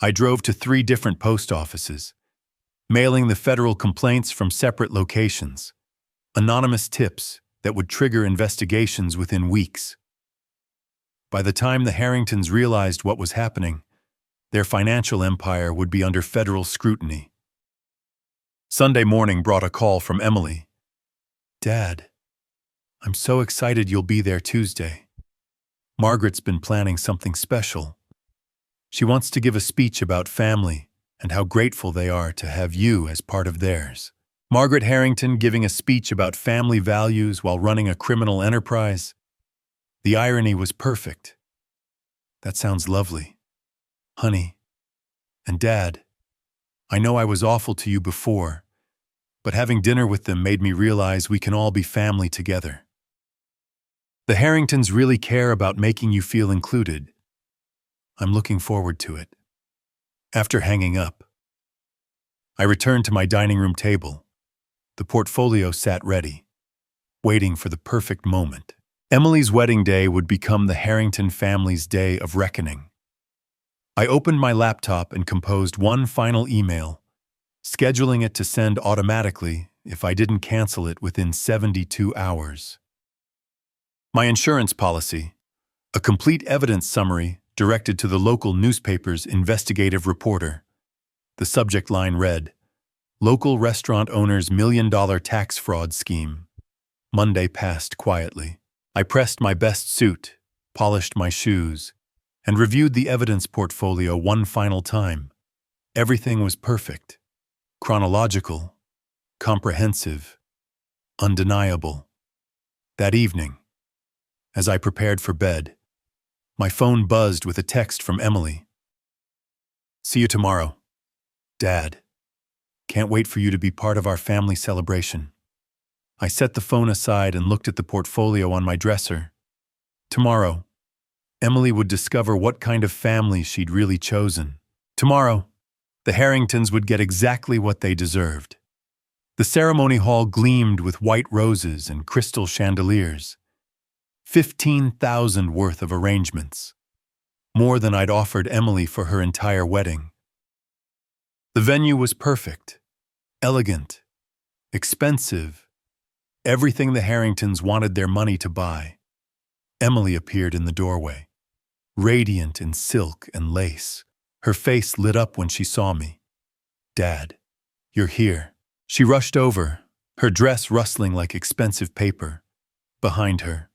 I drove to 3 different post offices, mailing the federal complaints from separate locations, anonymous tips that would trigger investigations within weeks. By the time the Harringtons realized what was happening, their financial empire would be under federal scrutiny. Sunday morning brought a call from Emily. Dad, I'm so excited you'll be there Tuesday. Margaret's been planning something special. She wants to give a speech about family and how grateful they are to have you as part of theirs. Margaret Harrington giving a speech about family values while running a criminal enterprise. The irony was perfect. That sounds lovely. Honey. And Dad, I know I was awful to you before, but having dinner with them made me realize we can all be family together. The Harringtons really care about making you feel included. I'm looking forward to it." After hanging up, I returned to my dining room table. The portfolio sat ready, waiting for the perfect moment. Emily's wedding day would become the Harrington family's day of reckoning. I opened my laptop and composed one final email, scheduling it to send automatically if I didn't cancel it within 72 hours. My insurance policy, a complete evidence summary directed to the local newspaper's investigative reporter. The subject line read, "Local restaurant owner's $1 million tax fraud scheme." Monday passed quietly. I pressed my best suit, polished my shoes, and reviewed the evidence portfolio one final time. Everything was perfect, chronological, comprehensive, undeniable. That evening, as I prepared for bed, my phone buzzed with a text from Emily. "See you tomorrow, Dad. Can't wait for you to be part of our family celebration." I set the phone aside and looked at the portfolio on my dresser. Tomorrow, Emily would discover what kind of family she'd really chosen. Tomorrow, the Harringtons would get exactly what they deserved. The ceremony hall gleamed with white roses and crystal chandeliers. 15,000 worth of arrangements. More than I'd offered Emily for her entire wedding. The venue was perfect, elegant, expensive, everything the Harringtons wanted their money to buy. Emily appeared in the doorway, radiant in silk and lace. Her face lit up when she saw me. "Dad, you're here." She rushed over, her dress rustling like expensive paper. Behind her,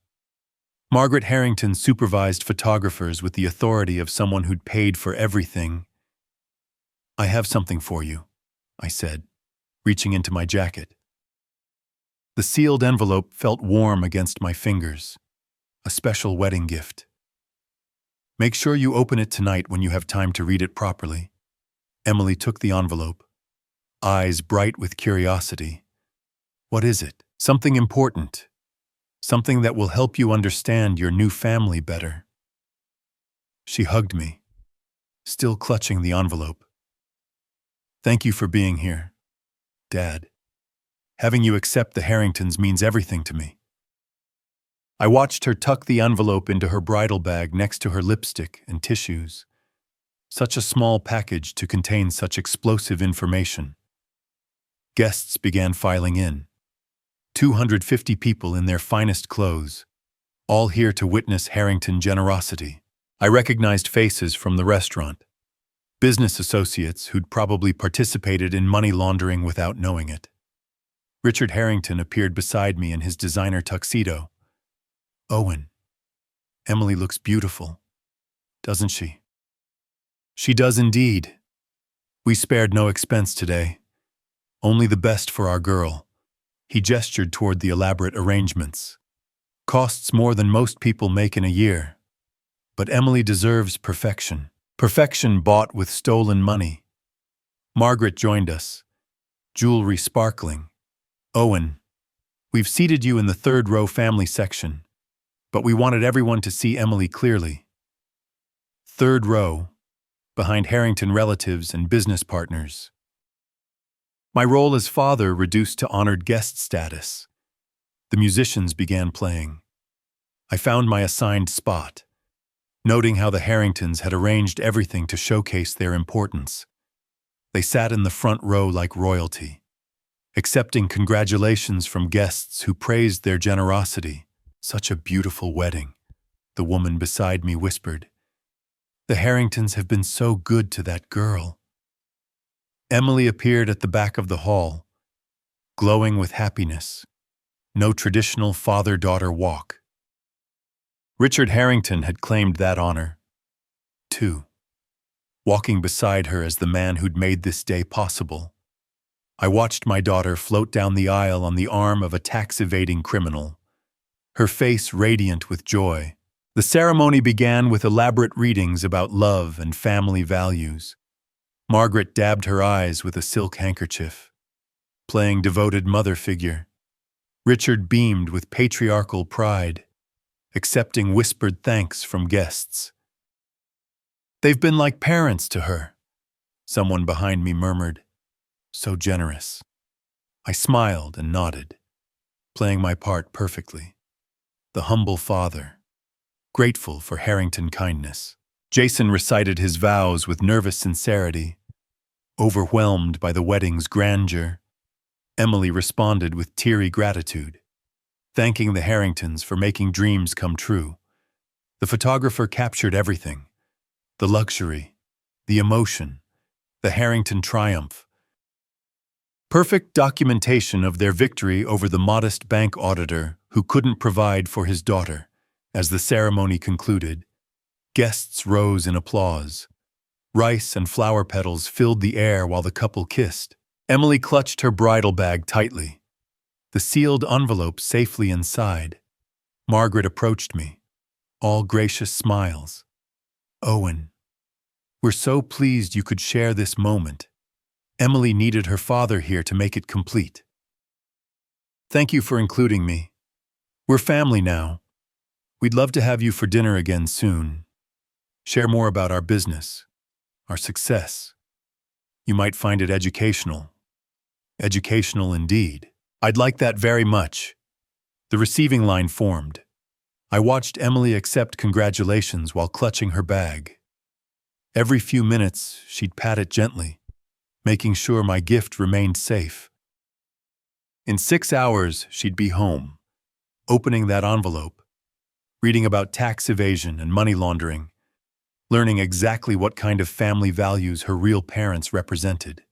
Margaret Harrington supervised photographers with the authority of someone who'd paid for everything. "I have something for you," I said, reaching into my jacket. The sealed envelope felt warm against my fingers. A special wedding gift. "Make sure you open it tonight when you have time to read it properly." Emily took the envelope, eyes bright with curiosity. "What is it?" "Something important. Something that will help you understand your new family better." She hugged me, still clutching the envelope. "Thank you for being here, Dad. Having you accept the Harringtons means everything to me." I watched her tuck the envelope into her bridal bag next to her lipstick and tissues. Such a small package to contain such explosive information. Guests began filing in. 250 people in their finest clothes, all here to witness Harrington generosity. I recognized faces from the restaurant. Business associates who'd probably participated in money laundering without knowing it. Richard Harrington appeared beside me in his designer tuxedo. "Owen, Emily looks beautiful, doesn't she?" "She does indeed. We spared no expense today. Only the best for our girl." He gestured toward the elaborate arrangements. "Costs more than most people make in a year. But Emily deserves perfection. Perfection bought with stolen money." Margaret joined us, jewelry sparkling. "Owen, we've seated you in the third row family section, but we wanted everyone to see Emily clearly." Third row, behind Harrington relatives and business partners. My role as father reduced to honored guest status. The musicians began playing. I found my assigned spot, noting how the Harringtons had arranged everything to showcase their importance. They sat in the front row like royalty, accepting congratulations from guests who praised their generosity. "Such a beautiful wedding," the woman beside me whispered. "The Harringtons have been so good to that girl." Emily appeared at the back of the hall, glowing with happiness. No traditional father-daughter walk. Richard Harrington had claimed that honor, too, walking beside her as the man who'd made this day possible. I watched my daughter float down the aisle on the arm of a tax-evading criminal, her face radiant with joy. The ceremony began with elaborate readings about love and family values. Margaret dabbed her eyes with a silk handkerchief, playing devoted mother figure. Richard beamed with patriarchal pride, accepting whispered thanks from guests. "They've been like parents to her," someone behind me murmured. "So generous." I smiled and nodded, playing my part perfectly. The humble father, grateful for Harrington kindness. Jason recited his vows with nervous sincerity. Overwhelmed by the wedding's grandeur, Emily responded with teary gratitude, thanking the Harringtons for making dreams come true. The photographer captured everything: the luxury, the emotion, the Harrington triumph. Perfect documentation of their victory over the modest bank auditor who couldn't provide for his daughter. As the ceremony concluded, guests rose in applause. Rice and flower petals filled the air while the couple kissed. Emily clutched her bridal bag tightly, the sealed envelope safely inside. Margaret approached me, all gracious smiles. "Owen, we're so pleased you could share this moment. Emily needed her father here to make it complete. Thank you for including me. We're family now. We'd love to have you for dinner again soon. Share more about our business, our success. You might find it educational." Educational indeed. "I'd like that very much." The receiving line formed. I watched Emily accept congratulations while clutching her bag. Every few minutes, she'd pat it gently, making sure my gift remained safe. In 6 hours, she'd be home, opening that envelope, reading about tax evasion and money laundering, learning exactly what kind of family values her real parents represented.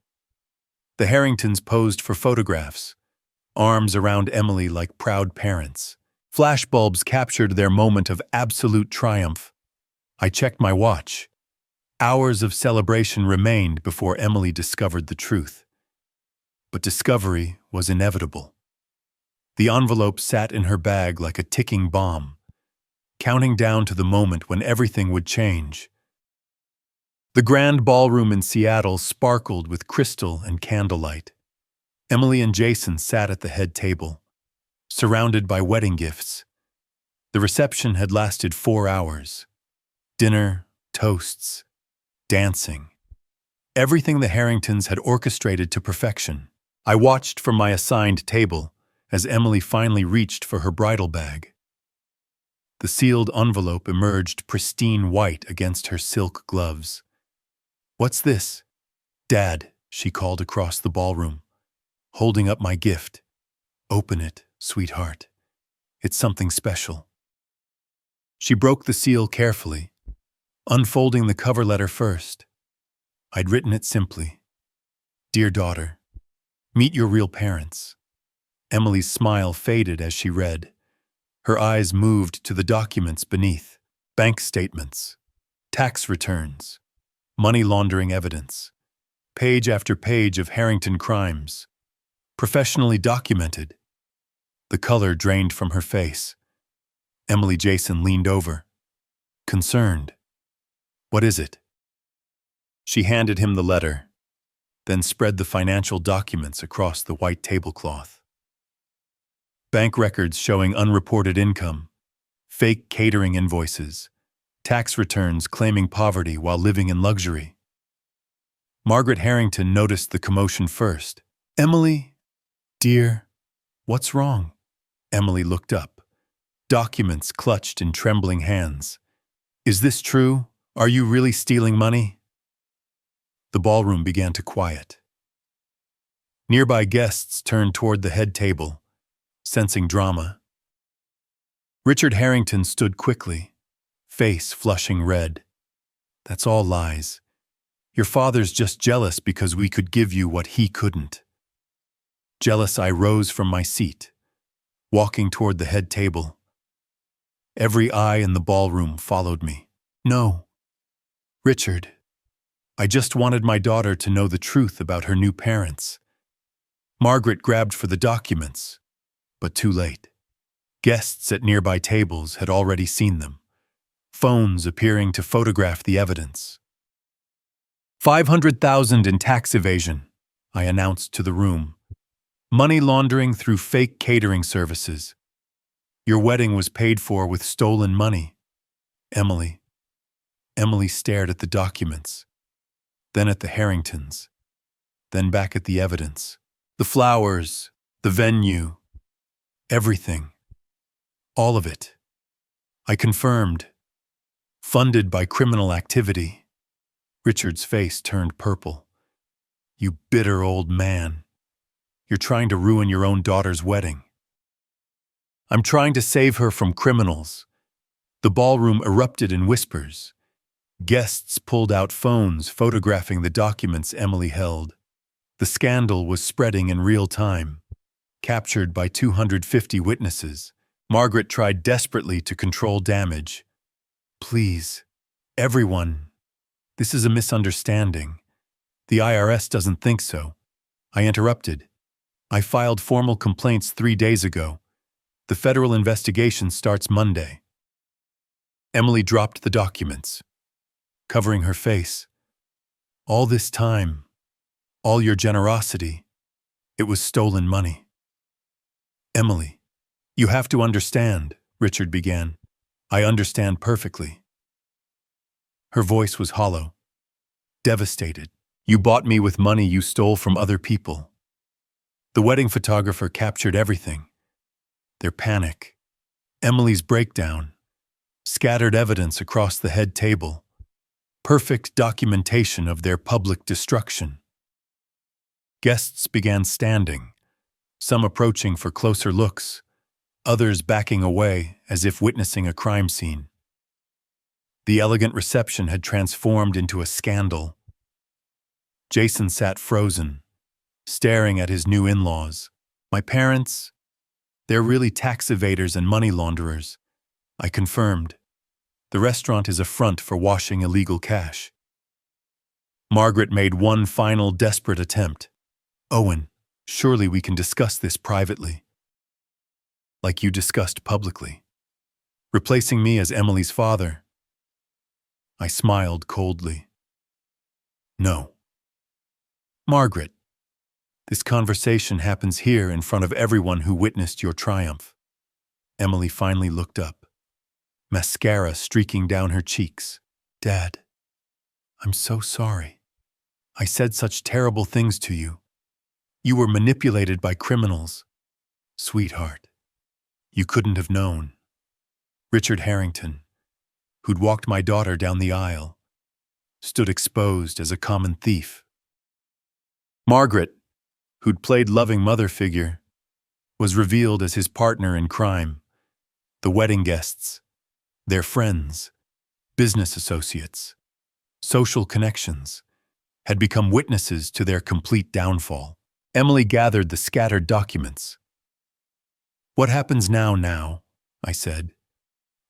The Harringtons posed for photographs, arms around Emily like proud parents. Flashbulbs captured their moment of absolute triumph. I checked my watch. Hours of celebration remained before Emily discovered the truth. But discovery was inevitable. The envelope sat in her bag like a ticking bomb, counting down to the moment when everything would change. The grand ballroom in Seattle sparkled with crystal and candlelight. Emily and Jason sat at the head table, surrounded by wedding gifts. The reception had lasted 4 hours. Dinner, toasts, dancing. Everything the Harringtons had orchestrated to perfection. I watched from my assigned table as Emily finally reached for her bridal bag. The sealed envelope emerged pristine white against her silk gloves. "What's this?" "Dad," she called across the ballroom, holding up my gift. "Open it, sweetheart. It's something special." She broke the seal carefully, unfolding the cover letter first. I'd written it simply: "Dear daughter, meet your real parents." Emily's smile faded as she read. Her eyes moved to the documents beneath: bank statements, tax returns, money laundering evidence, page after page of Harrington crimes, professionally documented. The color drained from her face. Emily Jason leaned over, concerned. "What is it?" She handed him the letter, then spread the financial documents across the white tablecloth. Bank records showing unreported income, fake catering invoices, tax returns claiming poverty while living in luxury. Margaret Harrington noticed the commotion first. "Emily, dear, what's wrong?" Emily looked up, documents clutched in trembling hands. "Is this true? Are you really stealing money?" The ballroom began to quiet. Nearby guests turned toward the head table, sensing drama. Richard Harrington stood quickly, face flushing red. "That's all lies. Your father's just jealous because we could give you what he couldn't." Jealous, I rose from my seat, walking toward the head table. Every eye in the ballroom followed me. "No, Richard. I just wanted my daughter to know the truth about her new parents." Margaret grabbed for the documents, but too late. Guests at nearby tables had already seen them, phones appearing to photograph the evidence. $500,000 in tax evasion, I announced to the room. Money laundering through fake catering services. Your wedding was paid for with stolen money. Emily. Emily stared at the documents, then at the Harringtons, then back at the evidence. The flowers, the venue, everything. All of it. I confirmed. Funded by criminal activity. Richard's face turned purple. You bitter old man. You're trying to ruin your own daughter's wedding. I'm trying to save her from criminals. The ballroom erupted in whispers. Guests pulled out phones photographing the documents Emily held. The scandal was spreading in real time. Captured by 250 witnesses, Margaret tried desperately to control damage. Please, everyone, this is a misunderstanding. The IRS doesn't think so. I interrupted. I filed formal complaints 3 days ago. The federal investigation starts Monday. Emily dropped the documents, covering her face. All this time, all your generosity, it was stolen money. Emily, you have to understand, Richard began. I understand perfectly. Her voice was hollow, devastated. You bought me with money you stole from other people. The wedding photographer captured everything. Their panic, Emily's breakdown, scattered evidence across the head table, perfect documentation of their public destruction. Guests began standing, some approaching for closer looks, others backing away as if witnessing a crime scene. The elegant reception had transformed into a scandal. Jason sat frozen, staring at his new in-laws. My parents, they're really tax evaders and money launderers, I confirmed. The restaurant is a front for washing illegal cash. Margaret made one final desperate attempt. Owen, surely we can discuss this privately. Like you discussed publicly. Replacing me as Emily's father. I smiled coldly. No. Margaret, this conversation happens here in front of everyone who witnessed your triumph. Emily finally looked up, mascara streaking down her cheeks. Dad, I'm so sorry. I said such terrible things to you. You were manipulated by criminals. Sweetheart, you couldn't have known. Richard Harrington, who'd walked my daughter down the aisle, stood exposed as a common thief. Margaret, who'd played loving mother figure, was revealed as his partner in crime. The wedding guests, their friends, business associates, social connections, had become witnesses to their complete downfall. Emily gathered the scattered documents. What happens now, I said,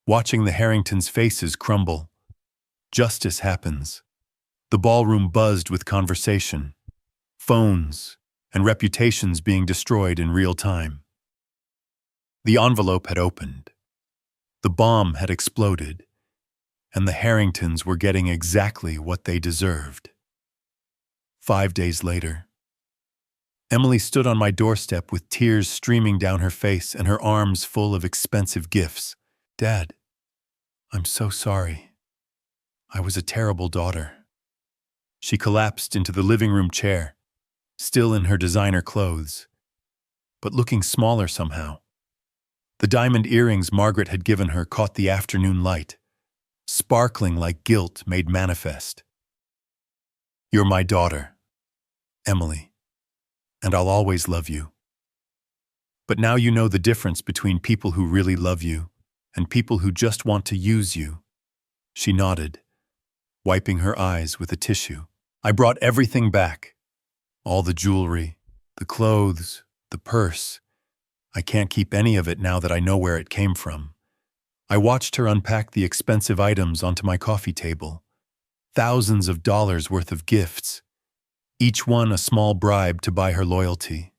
watching the Harringtons' faces crumble. Justice happens. The ballroom buzzed with conversation, phones, and reputations being destroyed in real time. The envelope had opened. The bomb had exploded, and the Harringtons were getting exactly what they deserved. 5 days later, Emily stood on my doorstep with tears streaming down her face and her arms full of expensive gifts. Dad, I'm so sorry. I was a terrible daughter. She collapsed into the living room chair, still in her designer clothes, but looking smaller somehow. The diamond earrings Margaret had given her caught the afternoon light, sparkling like guilt made manifest. You're my daughter, Emily, and I'll always love you. But now you know the difference between people who really love you and people who just want to use you. She nodded, wiping her eyes with a tissue. I brought everything back. All the jewelry, the clothes, the purse. I can't keep any of it now that I know where it came from. I watched her unpack the expensive items onto my coffee table. Thousands of dollars worth of gifts, each one a small bribe to buy her loyalty.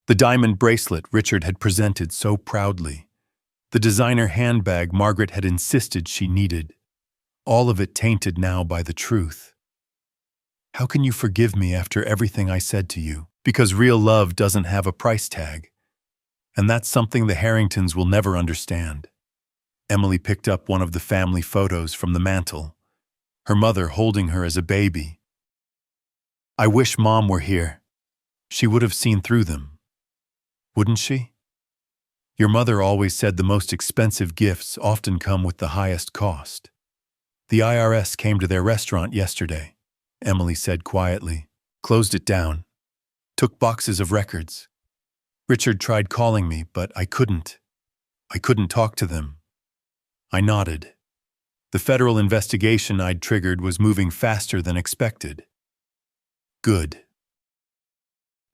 The diamond bracelet Richard had presented so proudly, the designer handbag Margaret had insisted she needed, all of it tainted now by the truth. How can you forgive me after everything I said to you? Because real love doesn't have a price tag. And that's something the Harringtons will never understand. Emily picked up one of the family photos from the mantel, her mother holding her as a baby. I wish Mom were here. She would have seen through them. Wouldn't she? Your mother always said the most expensive gifts often come with the highest cost. The IRS came to their restaurant yesterday, Emily said quietly, closed it down, took boxes of records. Richard tried calling me, but I couldn't. I couldn't talk to them. I nodded. The federal investigation I'd triggered was moving faster than expected. Good.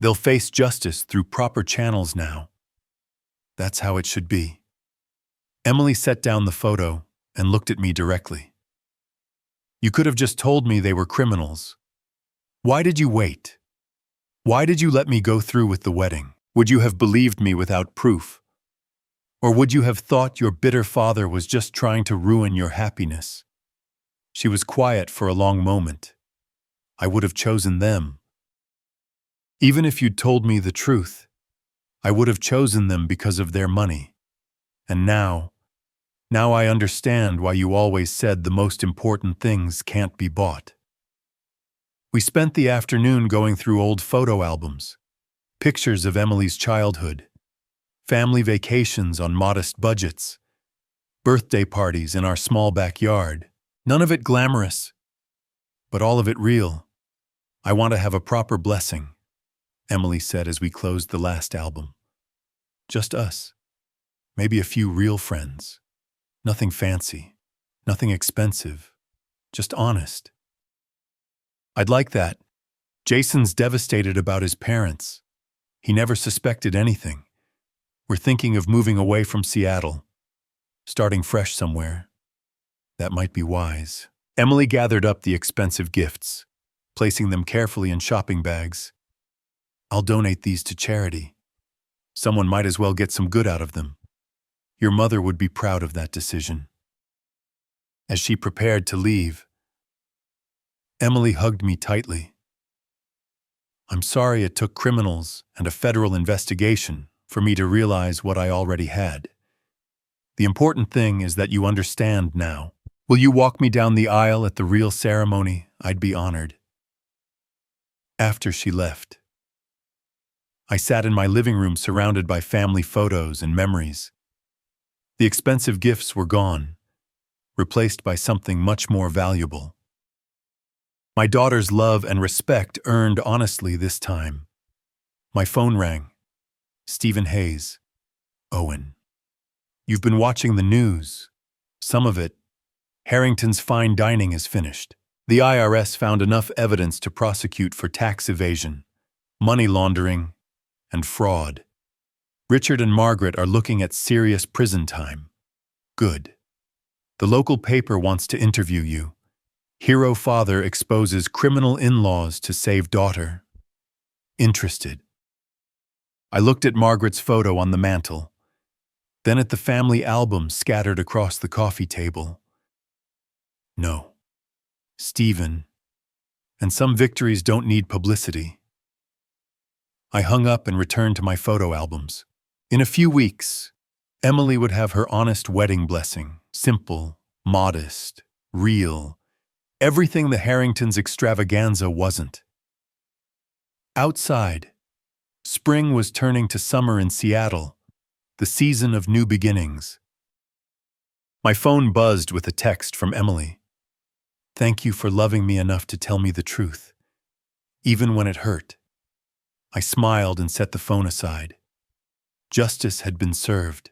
They'll face justice through proper channels now. That's how it should be. Emily set down the photo and looked at me directly. You could have just told me they were criminals. Why did you wait? Why did you let me go through with the wedding? Would you have believed me without proof? Or would you have thought your bitter father was just trying to ruin your happiness? She was quiet for a long moment. I would have chosen them. Even if you'd told me the truth, I would have chosen them because of their money. And now I understand why you always said the most important things can't be bought. We spent the afternoon going through old photo albums, pictures of Emily's childhood, family vacations on modest budgets, birthday parties in our small backyard. None of it glamorous, but all of it real. I want to have a proper blessing, Emily said as we closed the last album. Just us. Maybe a few real friends. Nothing fancy, nothing expensive, just honest. I'd like that. Jason's devastated about his parents. He never suspected anything. We're thinking of moving away from Seattle, starting fresh somewhere. That might be wise. Emily gathered up the expensive gifts, placing them carefully in shopping bags. I'll donate these to charity. Someone might as well get some good out of them. Your mother would be proud of that decision. As she prepared to leave, Emily hugged me tightly. I'm sorry it took criminals and a federal investigation for me to realize what I already had. The important thing is that you understand now. Will you walk me down the aisle at the real ceremony? I'd be honored. After she left, I sat in my living room surrounded by family photos and memories. The expensive gifts were gone, replaced by something much more valuable. My daughter's love and respect earned honestly this time. My phone rang. Stephen Hayes. Owen. You've been watching the news. Some of it. Harrington's fine dining is finished. The IRS found enough evidence to prosecute for tax evasion, money laundering, and fraud. Richard and Margaret are looking at serious prison time. Good. The local paper wants to interview you. Hero father exposes criminal in-laws to save daughter. Interested. I looked at Margaret's photo on the mantel, then at the family albums scattered across the coffee table. No. Stephen. And some victories don't need publicity. I hung up and returned to my photo albums. In a few weeks, Emily would have her honest wedding blessing, simple, modest, real, everything the Harringtons' extravaganza wasn't. Outside, spring was turning to summer in Seattle, the season of new beginnings. My phone buzzed with a text from Emily. Thank you for loving me enough to tell me the truth, even when it hurt. I smiled and set the phone aside. Justice had been served.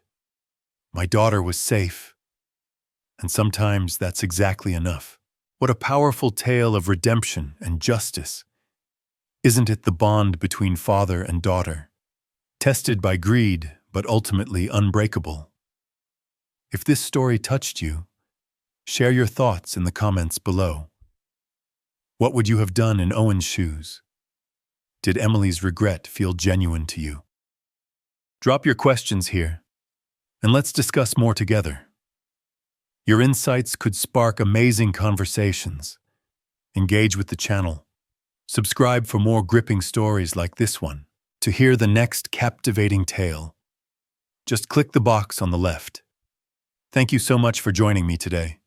My daughter was safe. And sometimes that's exactly enough. What a powerful tale of redemption and justice. Isn't it the bond between father and daughter? Tested by greed, but ultimately unbreakable. If this story touched you, share your thoughts in the comments below. What would you have done in Owen's shoes? Did Emily's regret feel genuine to you? Drop your questions here, and let's discuss more together. Your insights could spark amazing conversations. Engage with the channel, Subscribe for more gripping stories like this one. To hear the next captivating tale, just click the box on the left. Thank you so much for joining me today.